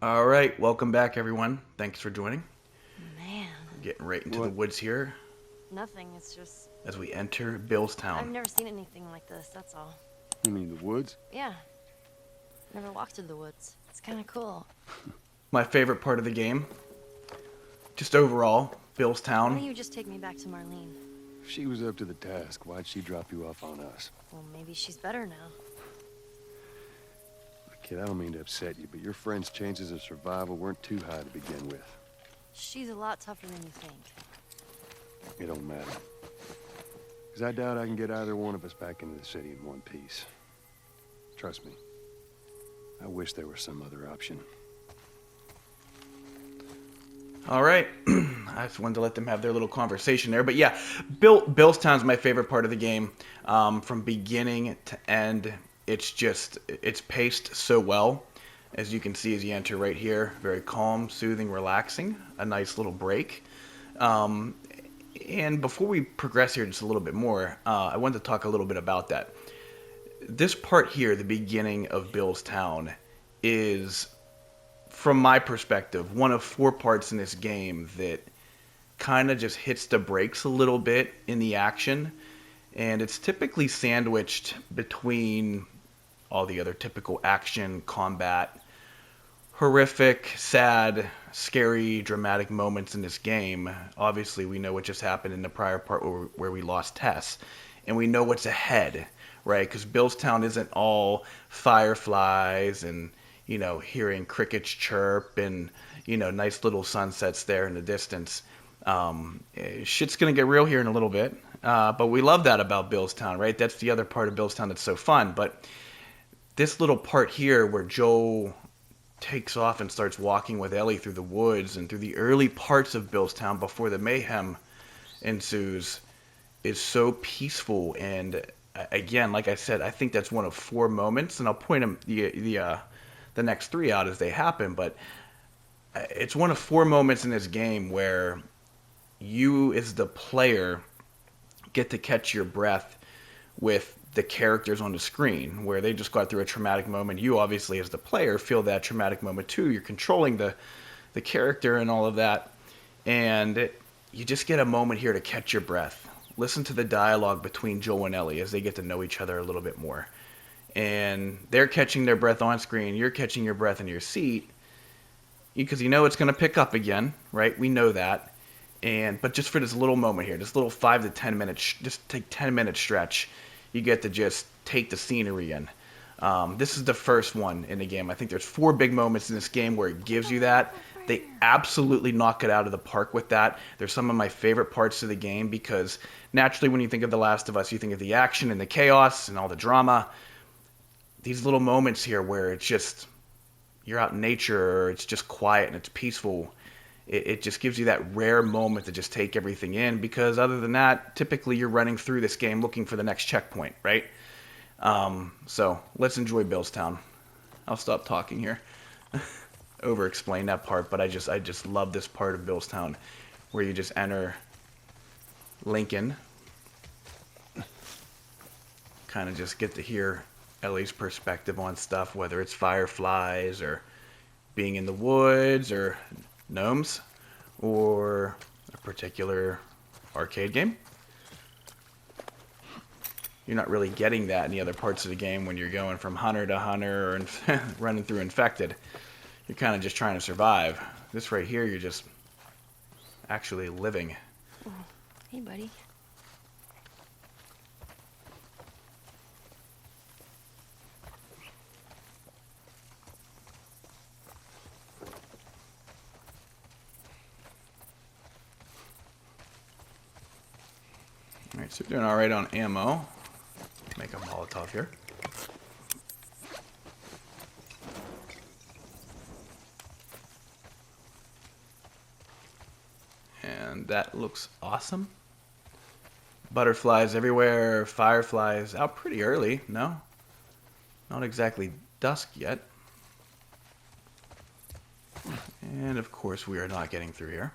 All right, welcome back, everyone. Thanks for joining. Man, Getting right into the What? woods here nothing. It's just. as we enter I've Billstown. never seen anything like this, that's all. You mean the woods? Yeah, never walked through the woods. It's kind of cool. My favorite part of the game, just overall, Why Billstown. don't you just take me back to Marlene? If she was up to the task, why'd she drop you off on us? Well, maybe she's better now. Look, kid, I don't mean to upset you, but your friend's chances of survival weren't too high to begin with. She's a lot tougher than you think. It don't matter. Because I doubt I can get either one of us back into the city in one piece. Trust me. I wish there was some other option. All right, I just wanted to let them have their little conversation there. But yeah, Billstown's my favorite part of the game. From beginning to end, it's paced so well. As you can see as you enter right here, very calm, soothing, relaxing, a nice little break. Um, and before we progress here just a little bit more, I wanted to talk a little bit about that. This part here, the beginning of Bill's Town, is, from my perspective, one of four parts in this game that kind of just hits the brakes a little bit in the action. And it's typically sandwiched between all the other typical action, combat, horrific, sad, scary, dramatic moments in this game. Obviously, we know what just happened in the prior part where we lost Tess, and we know what's ahead, right? Because Billstown isn't all fireflies and hearing crickets chirp and nice little sunsets there in the distance. Shit's gonna get real here in a little bit, but we love that about Billstown, right? That's the other part of Billstown that's so fun. But this little part here where Joel takes off and starts walking with Ellie through the woods and through the early parts of Billstown before the mayhem ensues is so peaceful. And again, like I said, I think that's one of four moments, and I'll point them the next three out as they happen. But it's one of four moments in this game where you, as the player, get to catch your breath with the characters on the screen, where they just got through a traumatic moment. You obviously, as the player, feel that traumatic moment too. You're controlling the character and all of that, and you just get a moment here to catch your breath. Listen to the dialogue between Joel and Ellie as they get to know each other a little bit more, and they're catching their breath on screen. You're catching your breath in your seat because you know it's going to pick up again, right? We know that. And but just for this little moment here, this little 5 to 10 minutes, just take 10 minute stretch, you get to just take the scenery in. This is the first one in the game. I think there's four big moments in this game where it gives you that. They absolutely knock it out of the park with that. They're some of my favorite parts of the game because naturally, when you think of The Last of Us, you think of the action and the chaos and all the drama. These little moments here where it's just you're out in nature, or it's just quiet and it's peaceful. It just gives you that rare moment to just take everything in, because other than that, typically you're running through this game looking for the next checkpoint, right? So let's enjoy Billstown. I'll stop talking here. Over explain that part, but I just love this part of Billstown where you just enter Lincoln, kind of just get to hear Ellie's perspective on stuff, whether it's fireflies or being in the woods or gnomes or a particular arcade game. You're not really getting that in the other parts of the game when you're going from hunter to hunter or running through infected. You're kind of just trying to survive. This right here, you're just actually living. Oh, hey, buddy. Alright, so we're doing alright on ammo. Make a Molotov here. And that looks awesome. Butterflies everywhere, fireflies out pretty early. No, not exactly dusk yet. And of course we are not getting through here.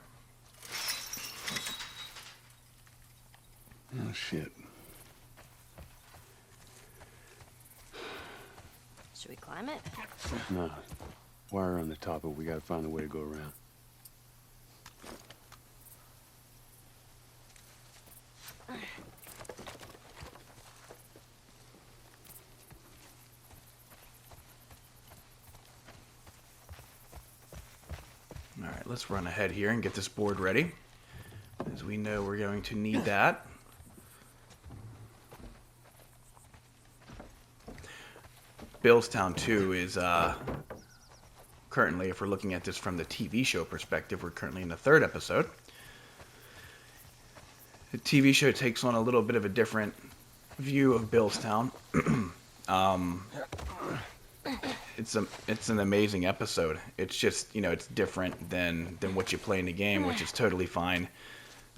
Oh, shit. Should we climb it? No. Wire on the top, but we gotta find a way to go around. All right, let's run ahead here and get this board ready, as we know we're going to need that. Billstown 2 is currently, if we're looking at this from the TV show perspective, we're currently in the 3rd episode. The TV show takes on a little bit of a different view of Billstown. It's an amazing episode. It's just, it's different than what you play in the game, which is totally fine.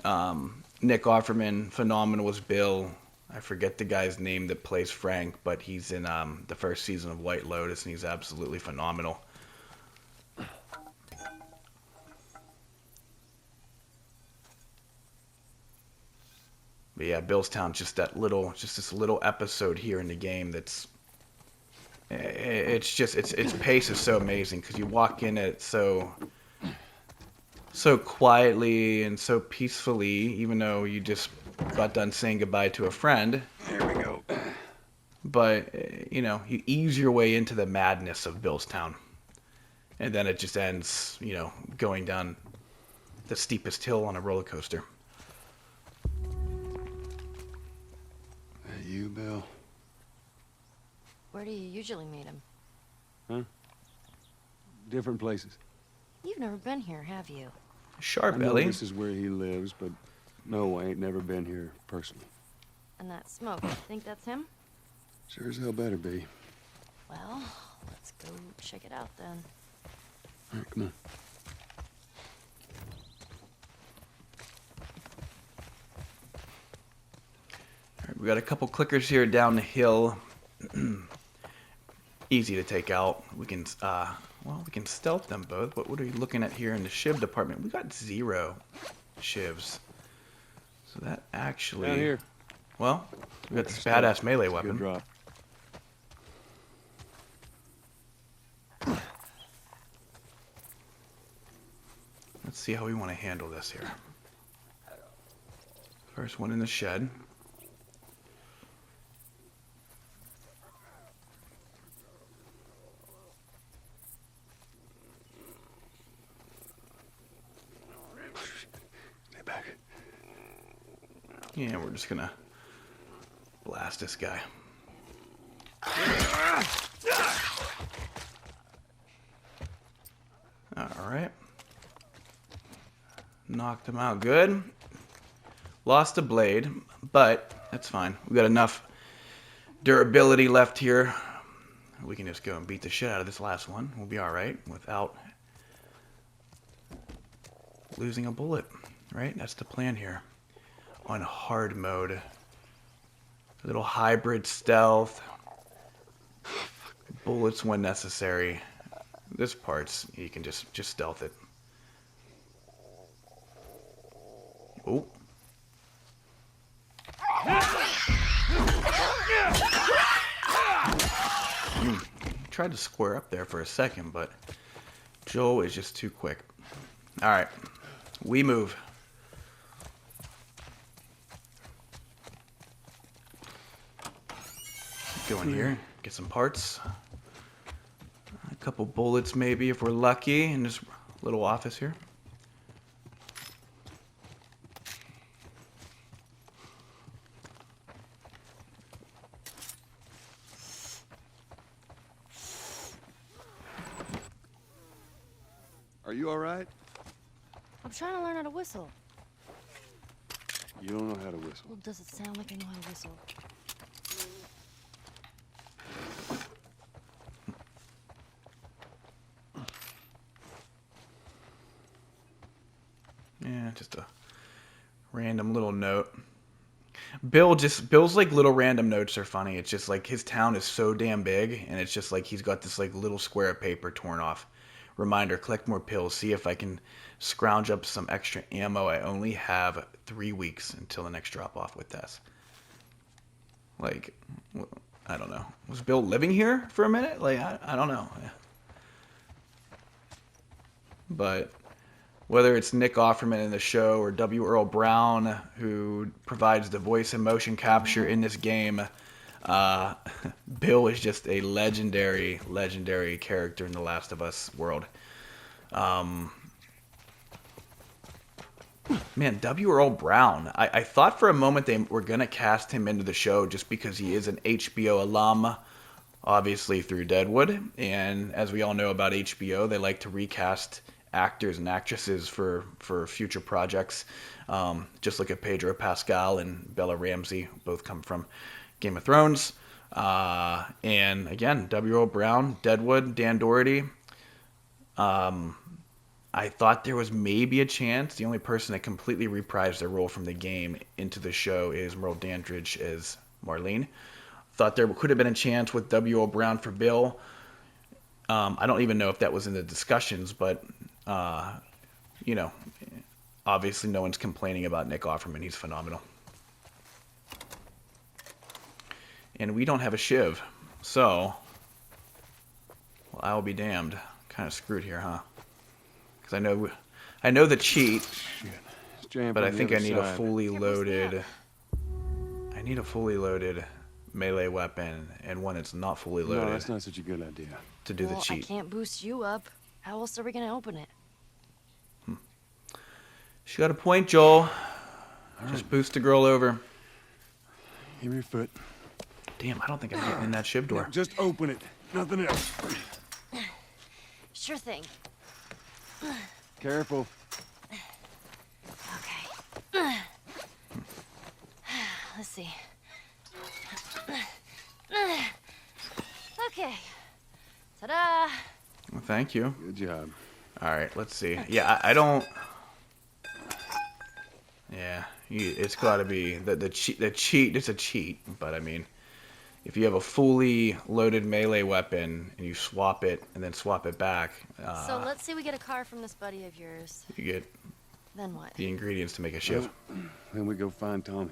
Nick Offerman, phenomenal as Bill. I forget the guy's name that plays Frank, but he's in the 1st season of White Lotus, and he's absolutely phenomenal. But yeah, Billstown, just this little episode here in the game that's, its pace is so amazing, because you walk in it so quietly and so peacefully, even though you just got done saying goodbye to a friend. Here we go. But, you ease your way into the madness of Billstown. And then it just ends, going down the steepest hill on a roller coaster. That you, Bill? Where do you usually meet him? Huh? Different places. You've never been here, have you? Sharp, I know Ellie. this is where he lives, but no, I ain't never been here personally. And that smoke, you think that's him? Sure as hell better be. Well, let's go check it out then. All right, come on. All right, we got a couple clickers here down the hill. Easy to take out. We can stealth them both. But what are we looking at here in the shiv department? We got 0 shivs. So that actually... Down here. Well, we got this badass melee Good weapon. drop. Let's see how we want to handle this here. First one in the shed. Stay back. Yeah, we're just gonna blast this guy. Alright. Knocked him out good. Lost a blade, but that's fine. We got enough durability left here. We can just go and beat the shit out of this last one. We'll be alright without losing a bullet. Right? That's the plan here. On hard mode. A little hybrid stealth. Bullets when necessary. This part's, you can just stealth it. Oh. Tried to square up there for a second, but Joe is just too quick. Alright. We move. Go in here, get some parts. A couple bullets maybe if we're lucky, and just a little office here. Are you all right? I'm trying to learn how to whistle. You don't know how to whistle. Well, does it sound like I know how to whistle? Yeah, just a random little note. Bill's like little random notes are funny. It's just like his town is so damn big, and it's just like he's got this like little square of paper torn off. Reminder, collect more pills. See if I can scrounge up some extra ammo. I only have 3 weeks until the next drop off with this. Like, I don't know. Was Bill living here for a minute? Like, I don't know. but whether it's Nick Offerman in the show or W. Earl Brown, who provides the voice and motion capture in this game, uh, Bill is just a legendary, legendary character in the Last of Us world. Man, W. Earl Brown. I thought for a moment they were going to cast him into the show just because he is an HBO alum, obviously through Deadwood. And as we all know about HBO, they like to recast actors and actresses for future projects. Just look at Pedro Pascal and Bella Ramsey, both come from Game of Thrones. And again, W. Earl Brown, Deadwood, Dan Doherty. I thought there was maybe a chance. The only person that completely reprised their role from the game into the show is Merle Dandridge as Marlene. Thought there could have been a chance with W. O. Brown for Bill. I don't even know if that was in the discussions, but, you know, obviously no one's complaining about Nick Offerman. He's phenomenal. And we don't have a shiv. So, well, I'll be damned. Kind of screwed here, huh? Because I know the cheat, but I think I need a fully loaded. I need a fully loaded melee weapon and one that's not fully loaded. No, that's not such a good idea. To do the I cheat. can't boost you up. How else are we gonna open it? She got a point, Joel. All Just right. boost the girl over. Give me your foot. Damn, I don't think I'm getting in that ship door. No, just open it. Nothing else. Sure thing. Careful. Okay. Let's see. Okay. Ta-da! Well, thank you. Good job. All right, let's see. Yeah, I don't. Yeah, it's got to be the cheat. The cheat. It's a cheat, but I mean, if you have a fully loaded melee weapon and you swap it and then swap it back, So let's say we get a car from this buddy of yours. you get Then what? the ingredients to make a shiv. Then we go find Tommy.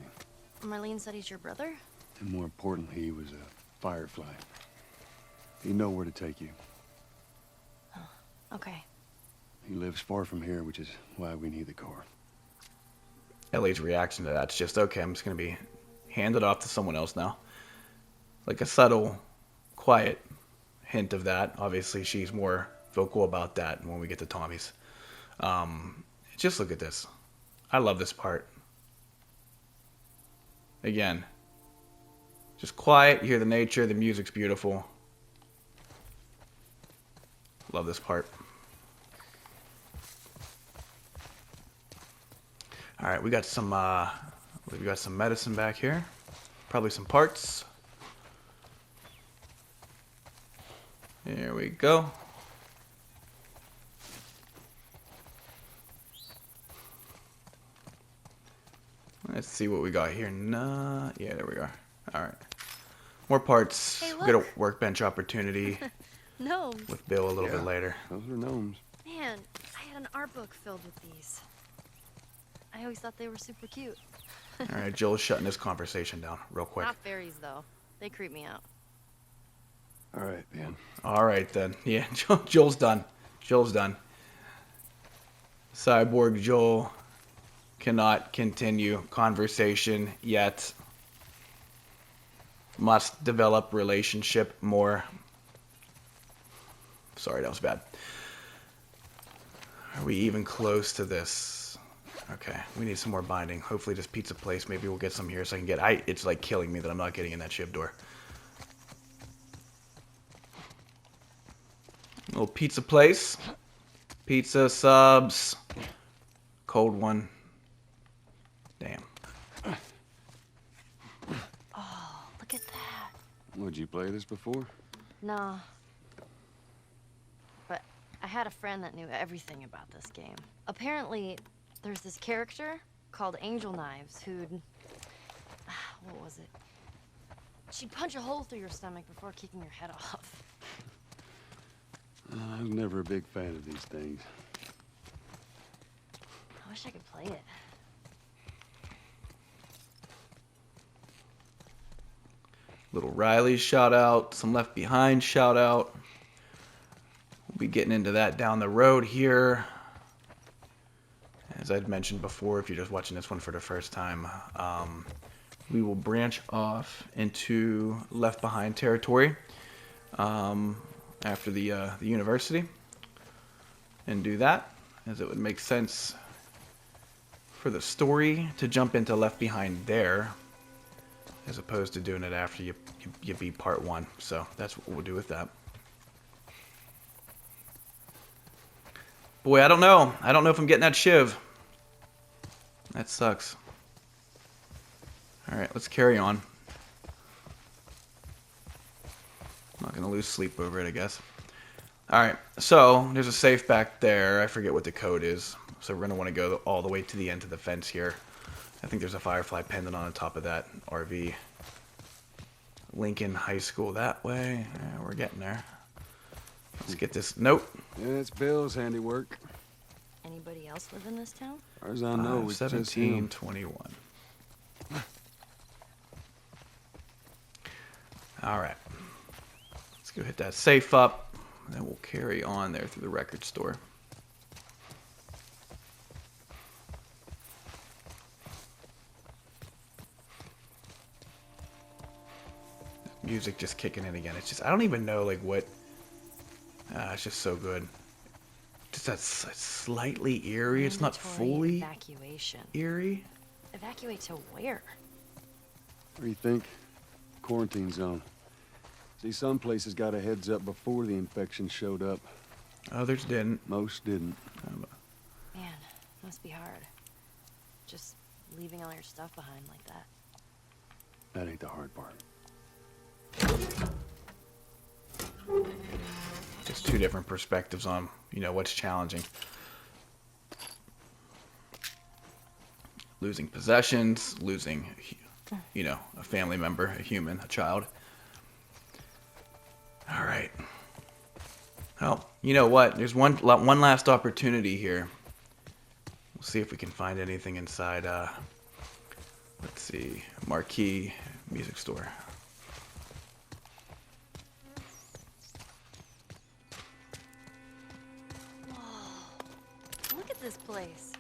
Marlene said he's your brother? And more importantly, he was a firefly. He know where to take you. Okay. He lives far from here, which is why we need the car. Ellie's reaction to that's just okay. I'm just gonna be handed off to someone else now. Like a subtle, quiet hint of that. Obviously, she's more vocal about that when we get to Tommy's. Just look at this. I love this part. Again, just quiet. You hear the nature. The music's beautiful. Love this part. All right, we got some medicine back here. Probably some parts. Here we go. Let's see what we got here. Nah, yeah, there we are. All right, more parts. Hey, We got a look. workbench opportunity No. with Bill a little Yeah. bit later. Those are gnomes. Man, I had an art book filled with these. I always thought they were super cute. All right, Joel's shutting this conversation down real quick. Not fairies, though. They creep me out. All right, then. All right then. Yeah, Joel's done. Joel's done. Cyborg Joel cannot continue conversation yet. Must develop relationship more. Sorry, that was bad. Are we even close to this? Okay, we need some more binding. Hopefully this pizza place, maybe we'll get some here so I can get... It's like killing me that I'm not getting in that ship door. Little pizza place. Pizza, subs. Cold one. Damn. Oh, look at that. Would you play this before? No. But I had a friend that knew everything about this game. Apparently, there's this character called Angel Knives who'd... What was it? She'd punch a hole through your stomach before kicking your head off. I was never a big fan of these things. I wish I could play it. Little Riley shout out. Some Left Behind shout out. be getting into that down the road here. As I'd mentioned before, if you're just watching this one for the first time, we will branch off into Left Behind territory after the university, and do that, as it would make sense for the story to jump into Left Behind there, as opposed to doing it after you beat part 1. So that's what we'll do with that. Boy, I don't know. I don't know if I'm getting that shiv. That sucks. Alright, let's carry on. I'm not going to lose sleep over it, I guess. Alright, so there's a safe back there. I forget what the code is. So we're going to want to go all the way to the end of the fence here. I think there's a Firefly pendant on the top of that RV. Lincoln High School that way. Yeah, we're getting there. Let's get this. Nope. Yeah, it's Bill's handiwork. Anybody else live in this town? As far as I know, it's just him. 1721. Alright. Let's go hit that safe up. And then we'll carry on there through the record store. Music just kicking in again. It's just, I don't even know like what. It's just so good. Just that slightly eerie. It's not fully evacuation. eerie. Evacuate to where? What do you think? Quarantine zone. See, some places got a heads up before the infection showed up. Others didn't. Most didn't. Man, must be hard. Just leaving all your stuff behind like that. That ain't the hard part. Just two different perspectives on, what's challenging. Losing possessions, losing, a family member, a human, a child. All right. Well, you know what? There's one last opportunity here. We'll see if we can find anything inside, let's see, Marquee Music Store. Look at this place.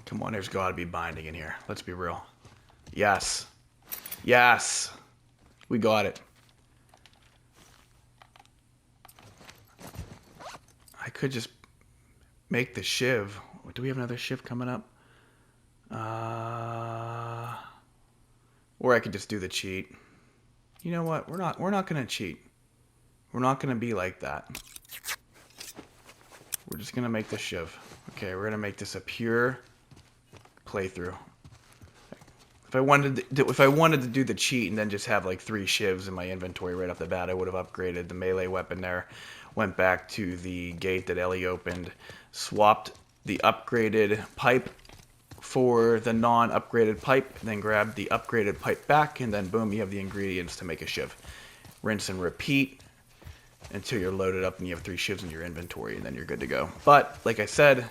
Come on, there's got to be binding in here. Let's be real. Yes. Yes. We got it. I could just make the shiv. Do we have another shiv coming up? Or I could just do the cheat. You know what? We're not going to cheat. We're not going to be like that. We're just going to make the shiv. Okay, we're going to make this a pure playthrough. If I wanted to do the cheat and then just have like 3 shivs in my inventory right off the bat, I would have upgraded the melee weapon there, went back to the gate that Ellie opened, swapped the upgraded pipe for the non-upgraded pipe, then grabbed the upgraded pipe back, and then boom, you have the ingredients to make a shiv. Rinse and repeat until you're loaded up and you have 3 shivs in your inventory, and then you're good to go. But like I said,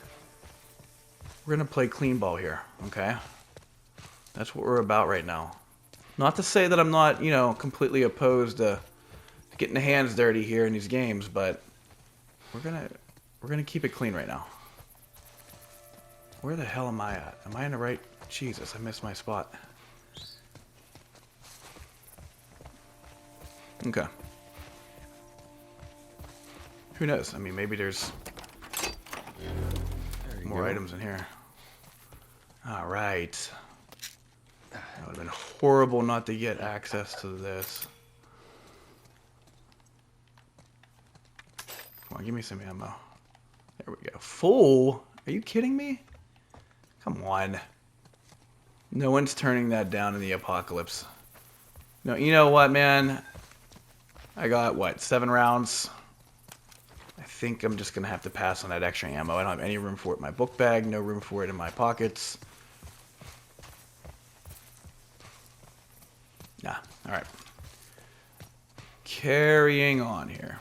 we're gonna play clean ball here, okay? That's what we're about right now. Not to say that I'm not, completely opposed to getting the hands dirty here in these games, but we're gonna keep it clean right now. Where the hell am I at? Am I in the right? Jesus, I missed my spot. Okay. Who knows? I mean, maybe there's more items in here. All right. That would have been horrible not to get access to this. Come on, give me some ammo. There we go. Full? Are you kidding me? Come on. No one's turning that down in the apocalypse. No, you know what, man? I got, 7 rounds? I think I'm just going to have to pass on that extra ammo. I don't have any room for it in my book bag, no room for it in my pockets. Nah, alright. Carrying on here.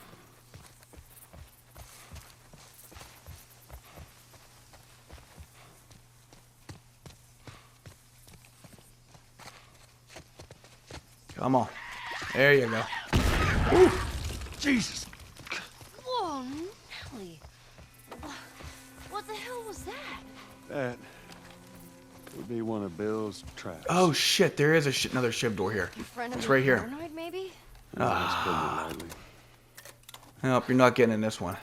Come on. There you go. Ooh. Jesus! Whoa, Nelly. What the hell was that? That would be one of Bill's traps. Oh shit! There is another shiv door here. Your friend of It's the right here. paranoid, maybe? Let's put it lightly. Nope, you're not getting in this one.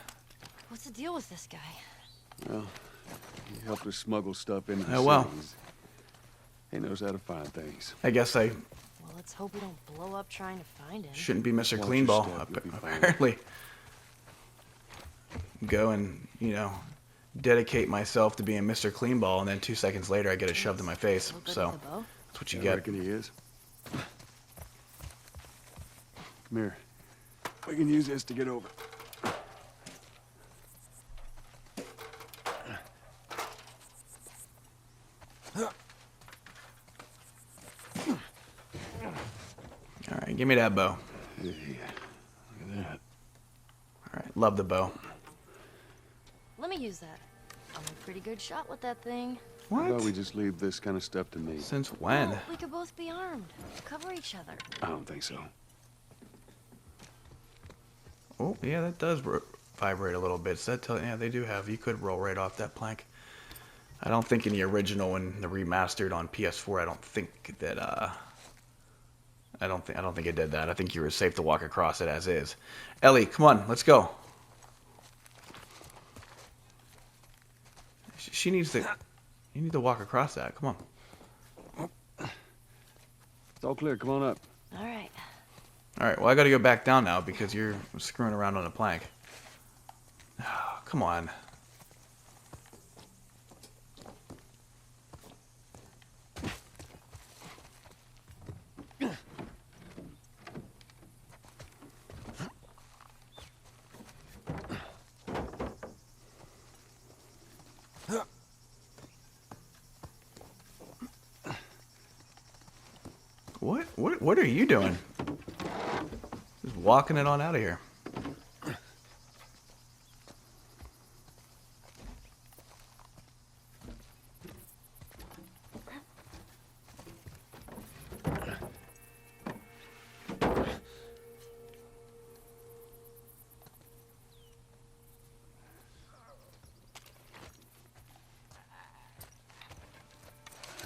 What's the deal with this guy? Well, he helped us smuggle stuff into the Oh, well. cities. He knows how to find things. I guess I Well, let's hope we don't blow up trying to find him. shouldn't be Mr. Watch Cleanball. your step, you'll be fine. Apparently. Go and, you know, dedicate myself to being Mr. Cleanball, and then 2 seconds later I get it shoved in my face. Still good So with the bow? that's what you I get. reckon he is. Come here. We can use this to get over. All right, give me that bow. Yeah, look at that. All right, love the bow. Let me use that. I'm a pretty good shot with that thing. How about we What? just leave this kind of stuff to me? Since when? Well, we could both be armed. Cover each other. I don't think so. Oh, yeah, that does vibrate a little bit. So that yeah, they do have. You could roll right off that plank. I don't think in the original and the remastered on PS4. I don't think that. I don't think it did that. I think you were safe to walk across it as is. Ellie, come on, let's go. She needs to. You need to walk across that. Come on. It's all clear. Come on up. All right. All right. Well, I got to go back down now because you're screwing around on the plank. Oh, come on. What are you doing? Just walking it on out of here.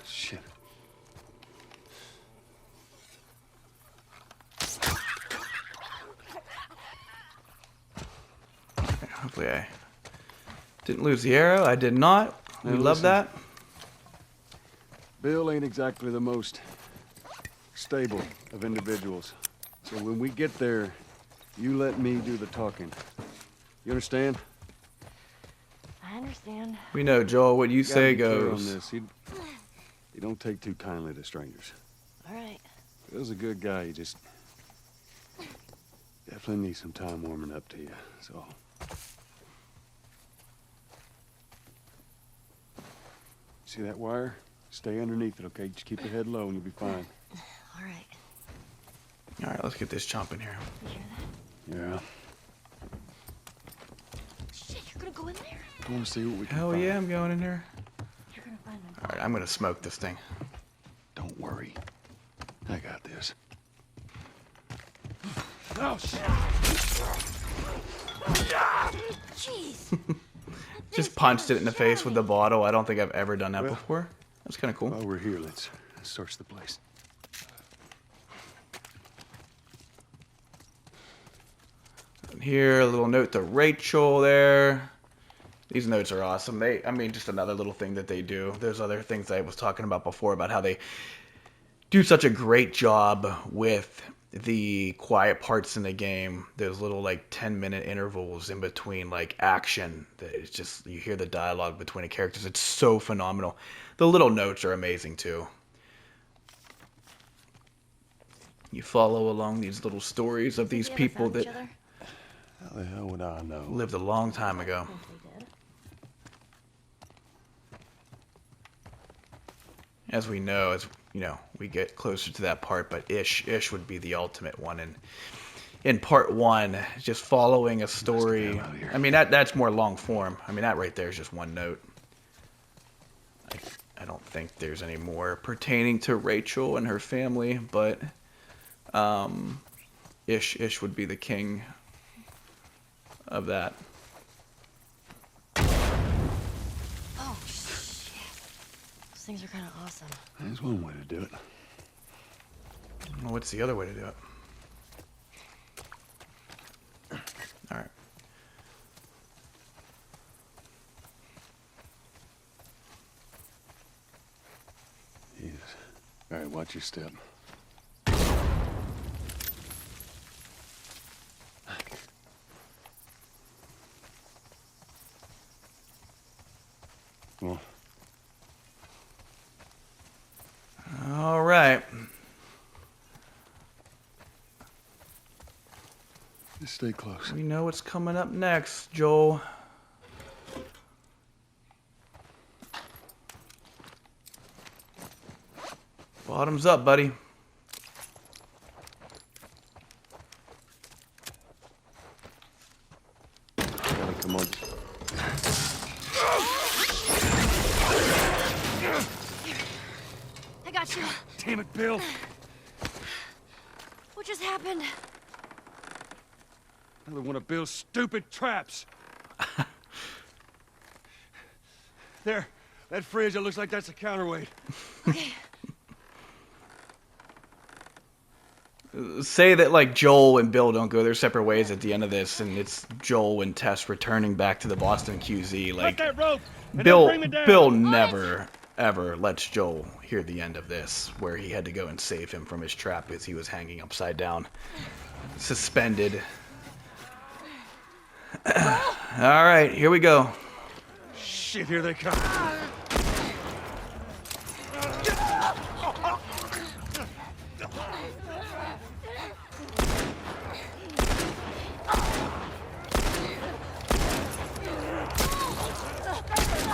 Shit. Hopefully I didn't lose the arrow. I did not. We Now love listen. that. Bill ain't exactly the most stable of individuals. So when we get there, you let me do the talking. You understand? I understand. We know, Joel. What you Gotta say be clear on goes. this. You don't take too kindly to strangers. All right. Bill's a good guy. He just definitely needs some time warming up to you. So see that wire? Stay underneath it, okay? Just keep your head low and you'll be fine. All right. All right, let's get this chomp in here. You hear that? Yeah. Shit, you're gonna go in there? I want to see what we can Hell find. yeah, I'm going in here. You're gonna find him. All right, I'm gonna smoke this thing. Don't worry. I got this. Oh, shit! Jeez. Just punched it in the face with the bottle. I don't think I've ever done that Well- before. That's kind of cool. While we're here, let's search the place. Here, a little note to Rachel there. These notes are awesome. I mean, just another little thing that they do. There's other things I was talking about before about how they do such a great job with the quiet parts in the game. There's little like 10-minute intervals in between like action. That it's just you hear the dialogue between the characters. It's so phenomenal. The little notes are amazing too. You follow along these little stories of these Have you ever people found each that other? How the hell would I know? lived a long time ago. Think we did. As we know, as you know, we get closer to that part, but Ish would be the ultimate one. And in part one, just following a story. out of here. I mean, that's more long form. I mean, that right there is just one note. I don't think there's any more pertaining to Rachel and her family, but Ish would be the king of that. Oh, shit. Those things are kind of awesome. There's one way to do it. Well, what's the other way to do it? All right. Jesus. All right, watch your step. Come on. All right. Just stay close. We know what's coming up next, Joel. Bottoms up, buddy. Ellie, come on. I got you. Damn it, Bill. What just happened? Another one of Bill's stupid traps. There. That fridge, it looks like that's a counterweight. Okay. Say that like Joel and Bill don't go their separate ways at the end of this, and it's Joel and Tess returning back to the Boston QZ. Like Cut that rope and then Bill, bring me down. Bill never ever lets Joel hear the end of this, where he had to go and save him from his trap because he was hanging upside down, suspended. All right, here we go. Shit, here they come.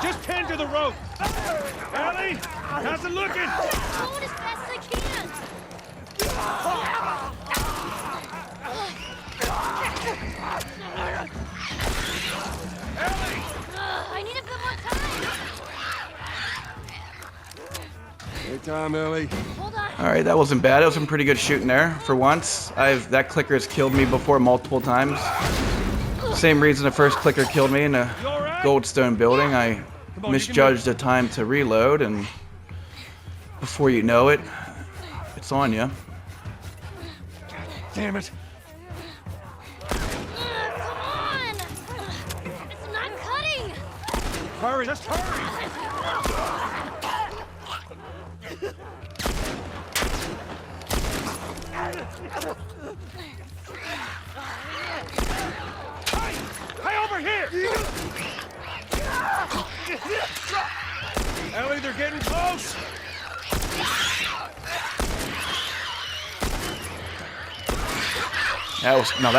Just tend to the rope. Ellie, how's it looking? Going as fast as I can. I need a bit more time. Hey, time, Ellie. Hold on. All right, that wasn't bad. That was some pretty good shooting there for once. That clicker has killed me before multiple times. Same reason the first clicker killed me in a Goldstone building. I misjudged the time to reload, and before you know it, it's on you. Damn it. Come on. It's not cutting. Hurry, just hurry. Hey, over here! Ellie, they're getting close! That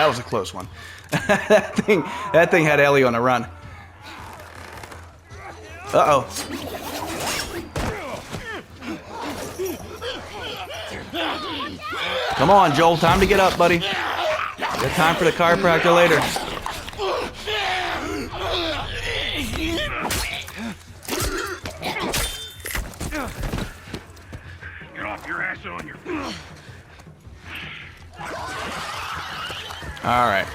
was a close one. that thing had Ellie on a run. Uh-oh. Come on, Joel, time to get up, buddy. Got time for the chiropractor later. Get off your ass on your... All right,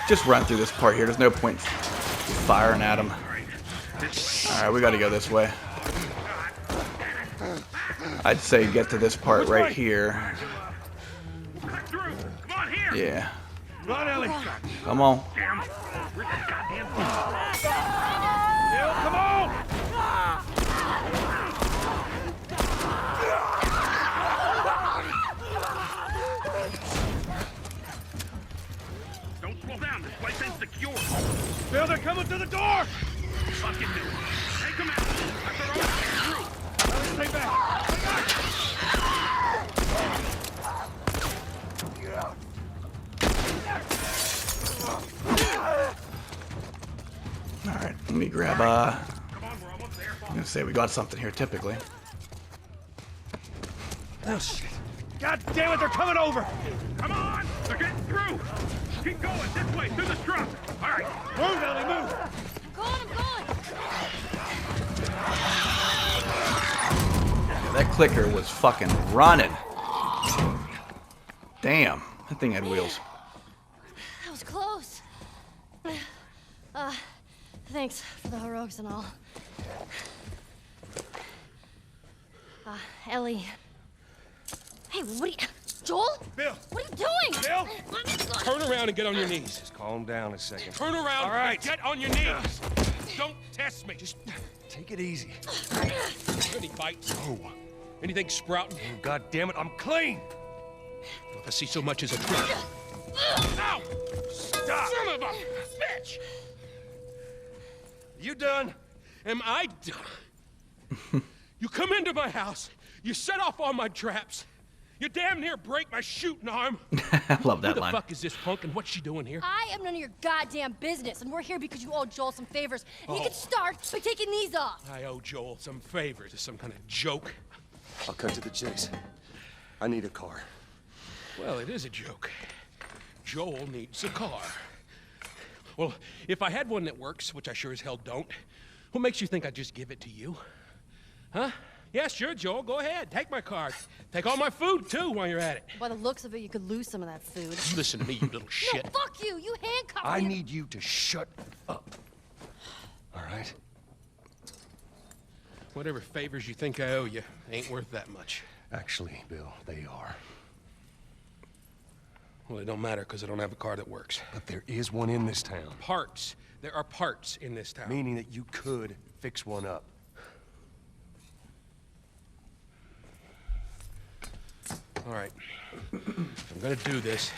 just run through this part here. There's no point firing at him. All right, we got to go this way. I'd say get to this part right here. Yeah. Run, Ellie! Come on. Bill, come on! Don't slow down. This place ain't secure. Bill, they're coming to the door! Fucking do it. Take them out. After all, through. Ellie, stay back! All right, let me grab Come on, we're almost there. I'm gonna say we got something here typically. Oh, shit. God damn it, they're coming over! Come on. They're getting through. Keep going. This way, through the truck. All right. Move, Ellie, move! I'm going. Yeah, that clicker was fucking running. Damn, that thing had wheels. That was close. Thanks for the heroics and all. Ellie. Hey, what are you... Joel? Bill! What are you doing? Bill! Turn around and get on your knees. Just calm down a second. Turn around All right. and get on your knees. Don't test me. Just take it easy. Any bites? Oh. Anything sprouting? Oh, God damn it, I'm clean! If I see so much as a twitch. Ow! Stop! Son of a bitch! You done? Am I done? You come into my house, you set off all my traps, you damn near break my shooting arm. I love that Who the line. fuck is this punk and what's she doing here? I am none of your goddamn business, and we're here because you owe Joel some favors. And you can start by taking these off. I owe Joel some favors. Is some kind of joke? I'll cut to the chase. I need a car. Well, it is a joke. Joel needs a car. Well, if I had one that works, which I sure as hell don't, what makes you think I'd just give it to you? Huh? Yeah, sure, Joel, go ahead. Take my car. Take all my food, too, while you're at it. By the looks of it, you could lose some of that food. You listen to me, you little shit. No, fuck you! You handcuffed I me. need you to shut up. All right? Whatever favors you think I owe you ain't worth that much. Actually, Bill, they are. Well, it don't matter, because I don't have a car that works. But there is one in this town. Parts. There are parts in this town. Meaning that you could fix one up. All right. If I'm gonna do this,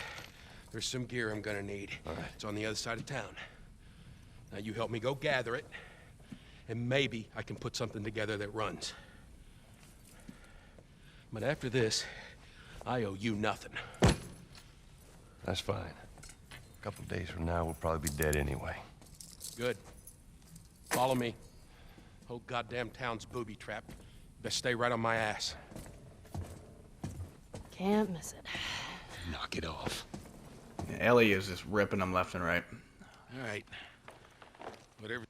there's some gear I'm gonna need. All right. It's on the other side of town. Now you help me go gather it, and maybe I can put something together that runs. But after this, I owe you nothing. That's fine. A couple days from now, we'll probably be dead anyway. Good. Follow me. Whole goddamn town's booby trapped. Best stay right on my ass. Can't miss it. Knock it off. Yeah, Ellie is just ripping them left and right. All right. Whatever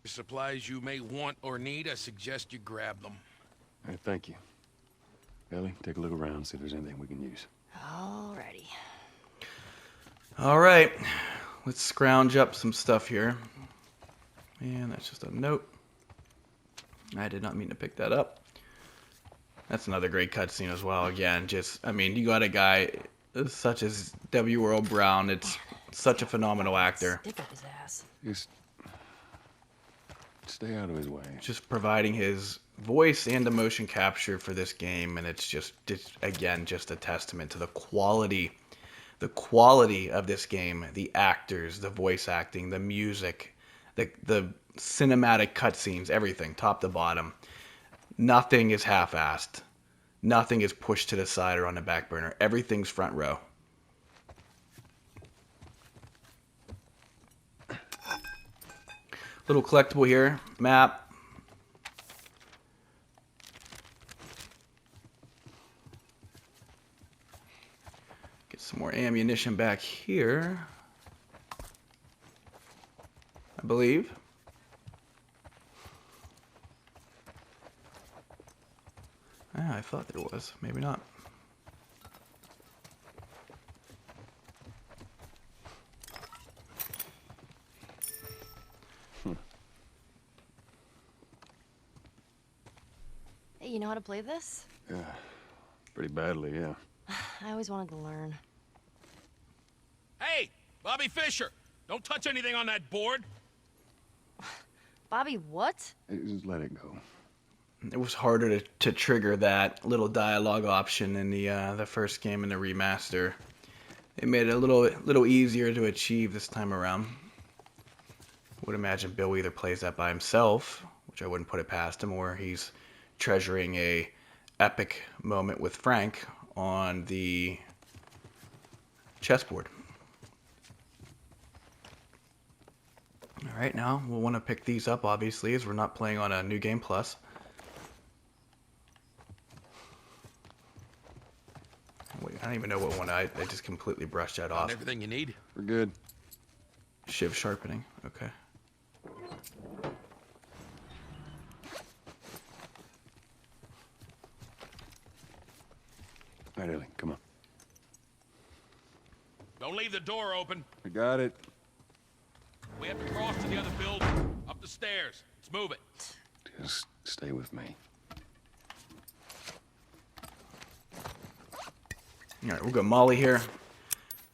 supplies you may want or need, I suggest you grab them. All right, thank you. Ellie, take a look around, see if there's anything we can use. Alrighty. All right, let's scrounge up some stuff here. And that's just a note. I did not mean to pick that up. That's another great cutscene as well. Again, just, I mean, you got a guy such as W. Earl Brown. It's such a phenomenal actor. Stick up his ass. Just stay out of his way. Just providing his voice and the motion capture for this game, and it's again just a testament to the quality of this game, the actors, the voice acting, the music, the cinematic cutscenes, everything, top to bottom. Nothing is half-assed. Nothing is pushed to the side or on the back burner. Everything's front row. Little collectible here, map. Get some more ammunition back here, I believe. Ah, I thought there was. Maybe not. Hey, you know how to play this? Yeah, pretty badly, yeah. I always wanted to learn. Hey, Bobby Fischer, don't touch anything on that board. Bobby, what? Hey, just let it go. It was harder to trigger that little dialogue option in the first game in the remaster. It made it a little easier to achieve this time around. Would imagine Bill either plays that by himself, which I wouldn't put it past him, or he's treasuring a epic moment with Frank on the chessboard. All right, now we'll want to pick these up, obviously, as we're not playing on a New Game Plus. Wait, I don't even know what one I just completely brushed that off. Everything you need. We're good. Shiv sharpening. Okay. All right, Ellie, come on. Don't leave the door open. I got it. We have to cross to the other building. Up the stairs. Let's move it. Just stay with me. All right, we'll go Molly here.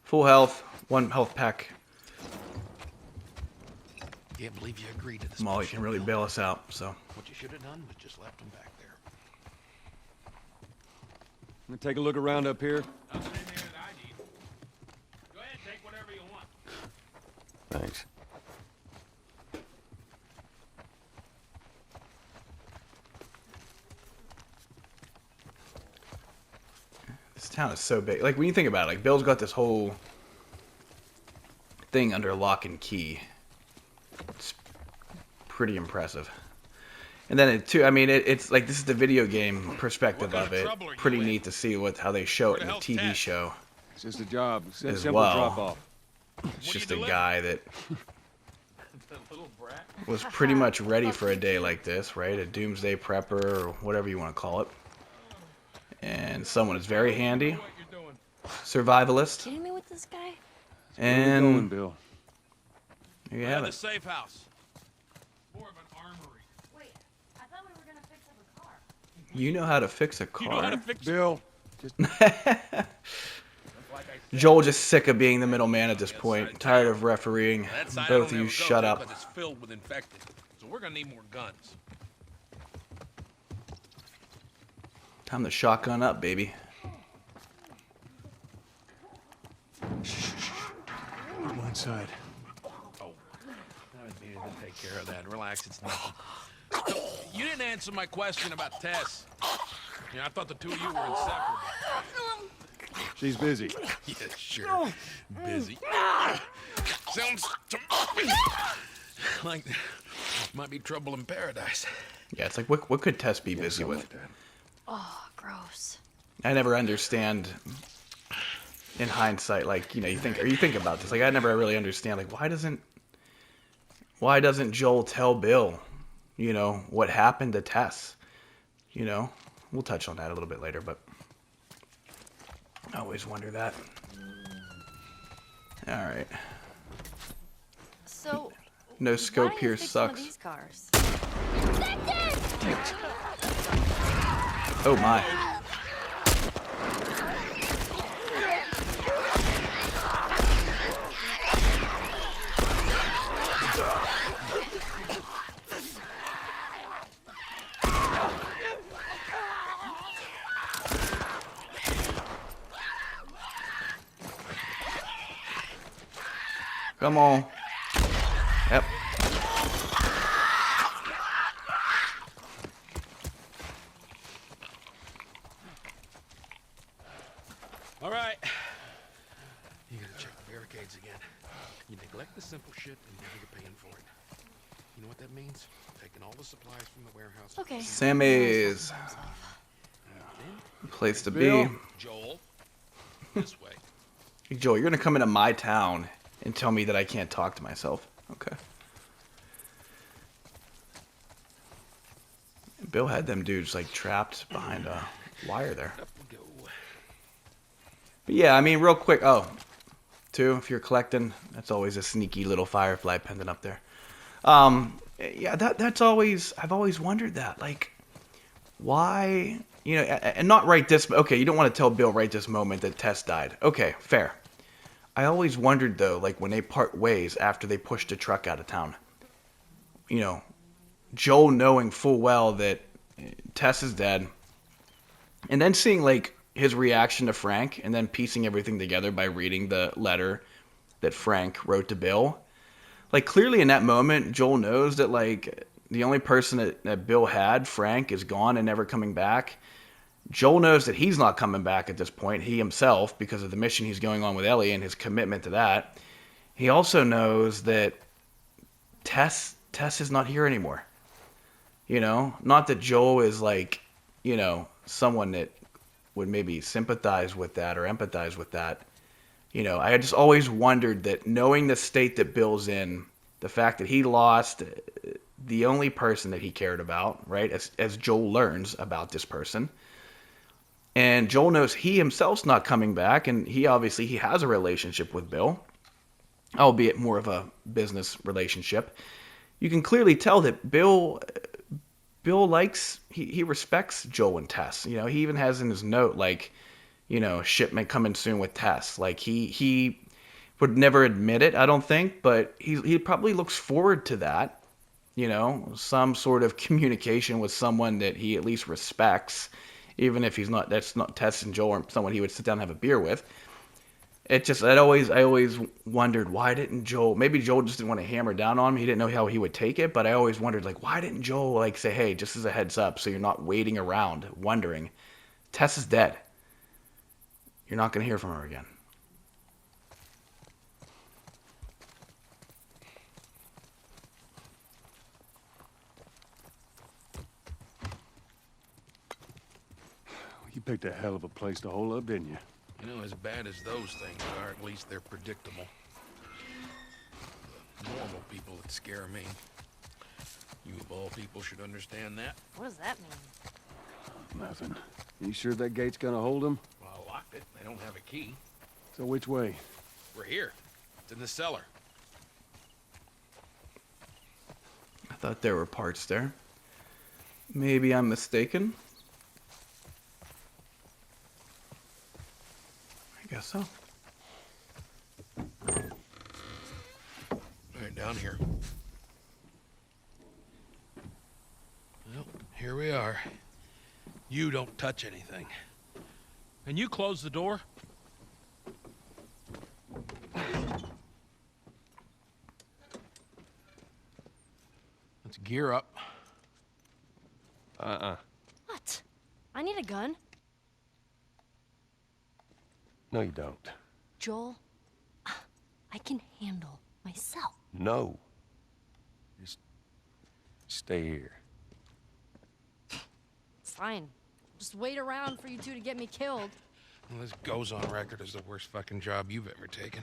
Full health, 1 health pack. Can't believe you agreed to this. Molly can really bail us out, so. What you should have done was just left them back there. I'm gonna take a look around up here. Nothing in there that I need. Go ahead, take whatever you want. Thanks. This town is so big. Like, when you think about it, like, Bill's got this whole thing under lock and key. It's pretty impressive. And then, it's like, this is the video game perspective What of kind of it. trouble are you Pretty in? neat to see how they show it Where in the the hell's TV Ted? show. It's just a job. It's a As simple well. drop-off. It's What do just you a deliver? guy that The little brat. was pretty much ready for a day like this, right? A doomsday prepper, or whatever you want to call it. And someone is very handy, What you're doing? survivalist, Kidding me with this guy? Where we going, and Bill? there you We're at have the it. safe house. More of an armory. Wait, I thought we were gonna fix up a car. You know how to fix a You know how to car. fix Bill, just like I said. Joel just sick of being the middleman at this point. Tired of refereeing. That side I Both don't of you ever go shut to up. 'cause it's filled with infected. So we're gonna need more guns. Time to shotgun up, baby. go inside. Oh, I was needed to take care of that. Relax, it's nothing. So, you didn't answer my question about Tess. You know, I thought the two of you were inseparable. She's busy. Yeah, sure. Busy. Sounds to me like might be trouble in paradise. Yeah, it's like, what could Tess be busy Something with? like that. Oh, gross. I never understand, in hindsight, like, you think about this. Like, I never really understand, like, why doesn't Joel tell Bill, what happened to Tess? We'll touch on that a little bit later, but I always wonder that. All right. So, No scope why here don't you fix one of sucks. these cars? Oh my. Come on. Yep. All right. You gotta check the barricades again. You neglect the simple shit and now you're paying for it. You know what that means? Taking all the supplies from the warehouse. Okay. Sammy's place to be. Bill? Joel, this way. Hey, Joel, you're gonna come into my town and tell me that I can't talk to myself. Okay. Bill had them dudes like trapped behind a wire there. Up we go. But yeah, I mean, real quick. Oh, two, if you're collecting, that's always a sneaky little firefly pendant up there. Yeah, that's always, I've always wondered that. Like, why, and not right this, okay, you don't want to tell Bill right this moment that Tess died. Okay, fair. I always wondered, though, like, when they part ways after they pushed the truck out of town. Joel knowing full well that Tess is dead, and then seeing, like, his reaction to Frank, and then piecing everything together by reading the letter that Frank wrote to Bill. Like, clearly in that moment, Joel knows that, like, the only person that Bill had, Frank, is gone and never coming back. Joel knows that he's not coming back at this point, he himself, because of the mission he's going on with Ellie and his commitment to that. He also knows that Tess is not here anymore. Not that Joel is like, someone that would maybe sympathize with that or empathize with that. I just always wondered that, knowing the state that Bill's in, the fact that he lost the only person that he cared about, right, as Joel learns about this person, And Joel knows he himself's not coming back, and he has a relationship with Bill, albeit more of a business relationship. You can clearly tell that Bill likes he respects Joel and Tess. You know, he even has in his note like, you know, shipment coming soon with Tess. Like he would never admit it, I don't think, but he probably looks forward to that. You know, some sort of communication with someone that he at least respects, even if that's not Tess and Joel or someone he would sit down and have a beer with. I always wondered, why didn't Joel, maybe Joel just didn't want to hammer down on him. He didn't know how he would take it, but I always wondered, like, why didn't Joel, like, say, hey, just as a heads up, so you're not waiting around wondering, Tess is dead. You're not going to hear from her again. You picked a hell of a place to hole up, didn't you? You know, as bad as those things are, at least they're predictable. The normal people that scare me. You of all people should understand that. What does that mean? Nothing. You sure that gate's gonna hold them? Well, I locked it. They don't have a key. So which way? We're here. It's in the cellar. I thought there were parts there. Maybe I'm mistaken. I guess so. Right down here. Well, here we are. You don't touch anything. And you close the door? Let's gear up. What? I need a gun. No, you don't. Joel, I can handle myself. No. Just stay here. It's fine. Just wait around for you two to get me killed. Well, this goes on record as the worst fucking job you've ever taken.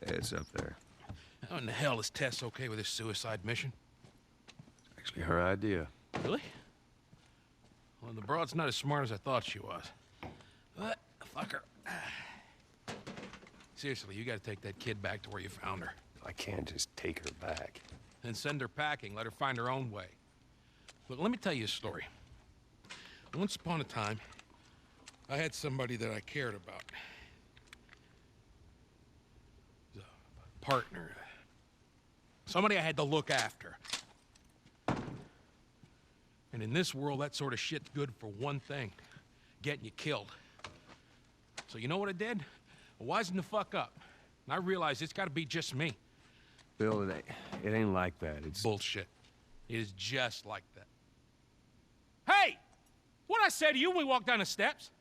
It's up there. How in the hell is Tess okay with this suicide mission? Actually, her idea. Really? Well, the broad's not as smart as I thought she was. But, fuck her. Seriously, you gotta take that kid back to where you found her. I can't just take her back. Then send her packing, let her find her own way. Look, let me tell you a story. Once upon a time, I had somebody that I cared about. A partner. Somebody I had to look after. And in this world, that sort of shit's good for one thing. Getting you killed. So you know what I did? I wisened the fuck up. And I realized it's gotta be just me. Bill, it ain't like that. It's Bullshit. It is just like that. Hey! What'd I say to you when we walked down the steps?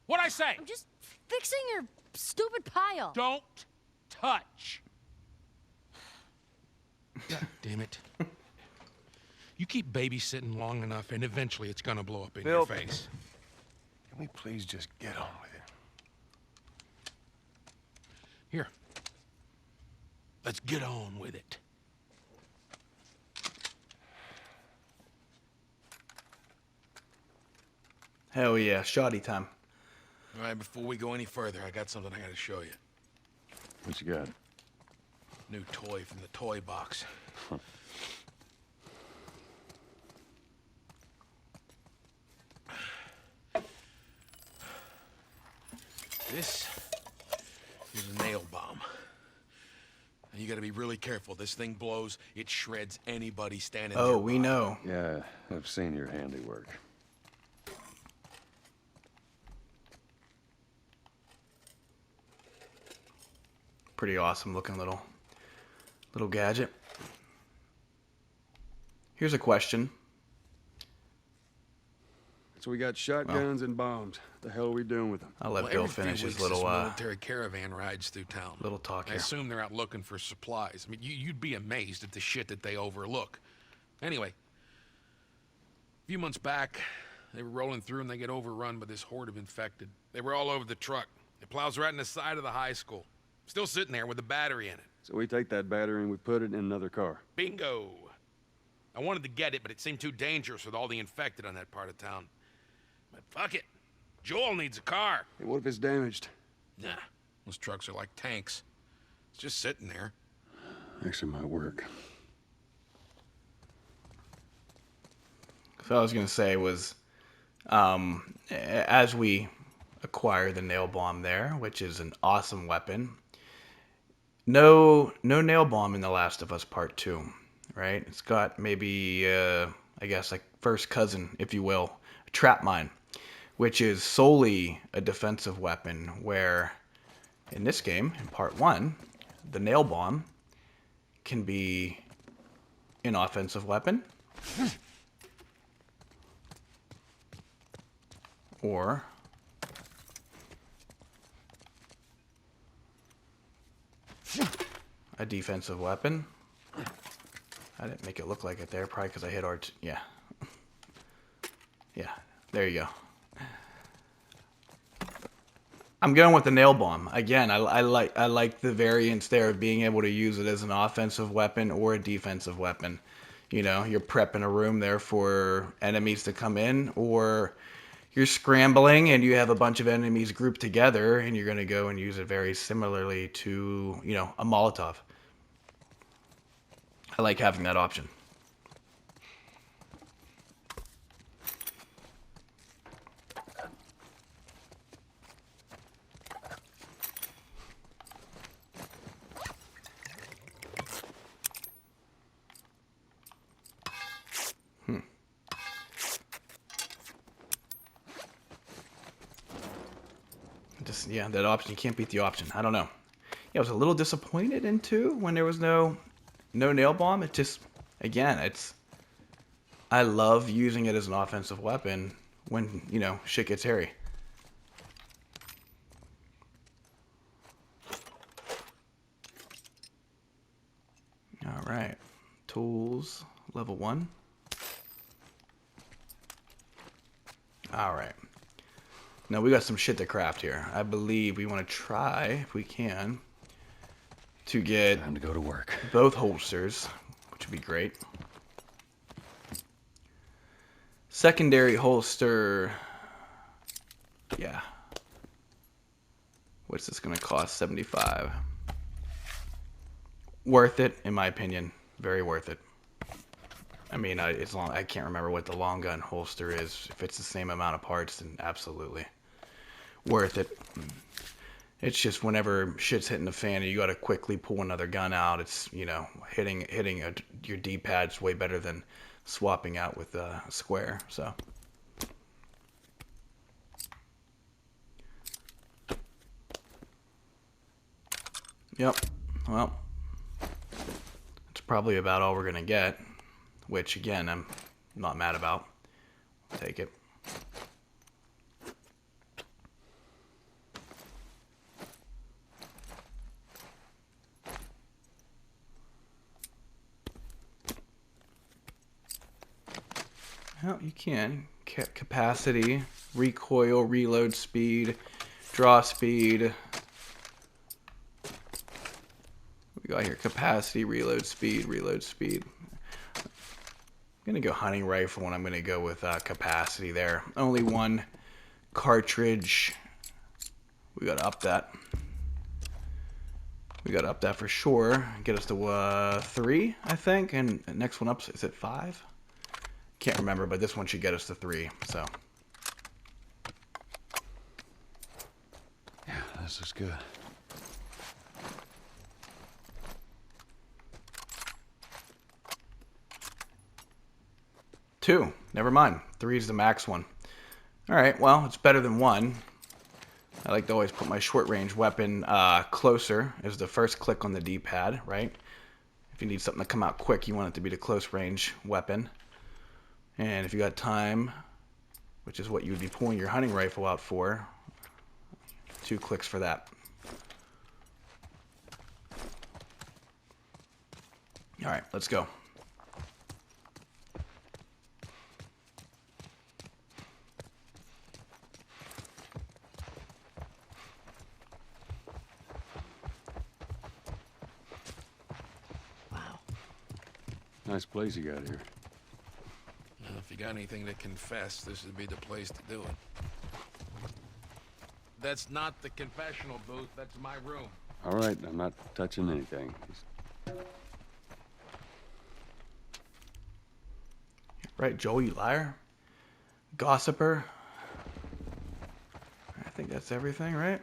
What'd I say? I'm just fixing your stupid pile. Don't touch. God damn it. You keep babysitting long enough, and eventually it's gonna blow up in your face. Can we please just get on with it? Here. Let's get on with it. Hell yeah, shoddy time. All right, before we go any further, I got something I gotta show you. What you got? New toy from the toy box. This is a nail bomb. And you gotta be really careful. This thing blows, it shreds anybody standing Oh, nearby. we know. Yeah, I've seen your handiwork. Pretty awesome looking little gadget. Here's a question. So we got shotguns and bombs. What the hell are we doing with them? I'll let Well, Bill every few finish his weeks, little this military caravan rides through town. little talk I here. assume they're out looking for supplies. I mean, you'd be amazed at the shit that they overlook. Anyway, a few months back, they were rolling through and they get overrun by this horde of infected. They were all over the truck. It plows right in the side of the high school. Still sitting there with a battery in it. So we take that battery and we put it in another car. Bingo! I wanted to get it, but it seemed too dangerous with all the infected on that part of town. But fuck it. Joel needs a car. Hey, what if it's damaged? Nah, those trucks are like tanks. It's just sitting there. Actually, might work. So I was gonna say was, as we acquire the nail bomb there, which is an awesome weapon. No nail bomb in The Last of Us Part 2, right? It's got maybe, I guess, like first cousin, if you will, a trap mine, which is solely a defensive weapon, where in this game, in Part 1, the nail bomb can be an offensive weapon, or a defensive weapon. I didn't make it look like it there, probably because I hit R2. Yeah. Yeah, there you go. I'm going with the nail bomb. Again, I like the variance there of being able to use it as an offensive weapon or a defensive weapon. You know, you're prepping a room there for enemies to come in, or you're scrambling and you have a bunch of enemies grouped together and you're going to go and use it very similarly to, you know, a Molotov. I like having that option. Just, yeah, that option, you can't beat the option. I don't know. Yeah, I was a little disappointed in 2 when there was no nail bomb. It just, again, I love using it as an offensive weapon when, you know, shit gets hairy. All right. Tools, level 1. All right. Now we got some shit to craft here. I believe we want to try, if we can, to get Time to go to work. both holsters, which would be great. Secondary holster. Yeah. What's this going to cost? 75. Worth it, in my opinion. Very worth it. I mean, it's long. I can't remember what the long gun holster is. If it's the same amount of parts, then absolutely worth it. It's just whenever shit's hitting the fan and you got to quickly pull another gun out, it's, you know, hitting your D-pad's way better than swapping out with a square. So yep. Well, it's probably about all we're gonna get, which again I'm not mad about. I'll take it. Well, you can. Capacity, recoil, reload speed, draw speed. We got here capacity, reload speed, reload speed. I'm going to go hunting rifle and I'm going to go with capacity there. Only one cartridge. We got to up that. We got to up that for sure. Get us to 3, I think. And the next one up, is it 5? Can't remember, but this one should get us to 3, so. Yeah, this looks good. Two. Never mind. 3 is the max one. Alright, well, it's better than 1. I like to always put my short-range weapon closer as the first click on the D-pad, right? If you need something to come out quick, you want it to be the close-range weapon. And if you got time, which is what you would be pulling your hunting rifle out for, 2 clicks for that. Alright, let's go. Wow. Nice place you got here. Well, if you got anything to confess, this would be the place to do it. That's not the confessional booth. That's my room. All right, I'm not touching anything. Right, Joel, you liar. Gossiper. I think that's everything, right?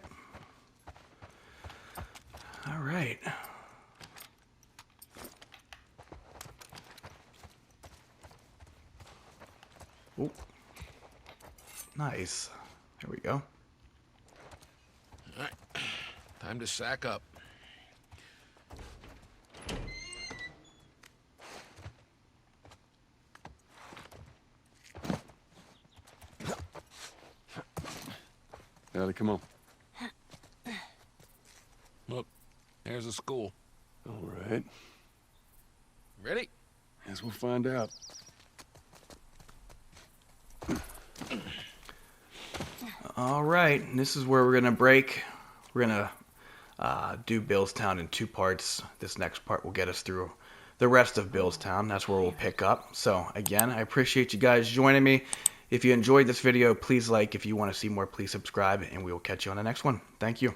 All right. Ooh. Nice. There we go. All right. Time to sack up. Ellie, come on. Look, there's the school. All right. Ready? Guess we'll find out. All right. This is where we're going to break. We're going to do Billstown in 2 parts. This next part will get us through the rest of Billstown. That's where we'll pick up. So, again, I appreciate you guys joining me. If you enjoyed this video, please like. If you want to see more, please subscribe. And we will catch you on the next one. Thank you.